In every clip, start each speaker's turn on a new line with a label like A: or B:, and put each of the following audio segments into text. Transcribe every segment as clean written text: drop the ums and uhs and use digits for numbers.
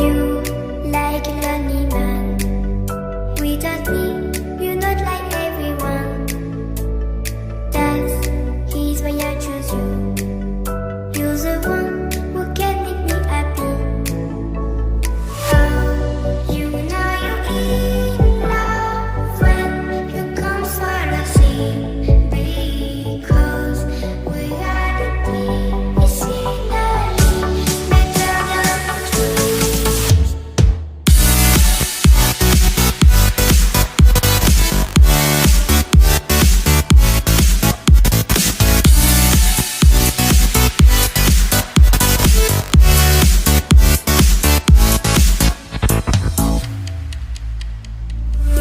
A: You like a lonely man. Without me, you're not like everyone. That's why I choose you. You're the one who can make me happy. Oh, you know you're in love when you come for the sea. Because we are the team, it's finally better than dreams.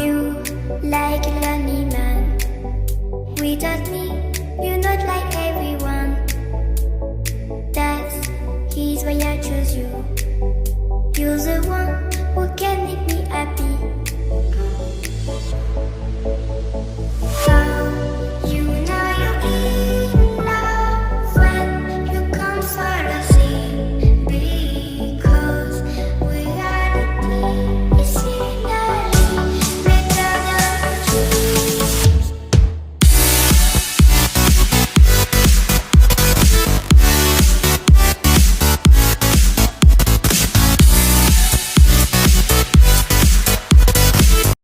A: You like a lonely man. Without me, you're not like everyone. That's why I choose you. You're the one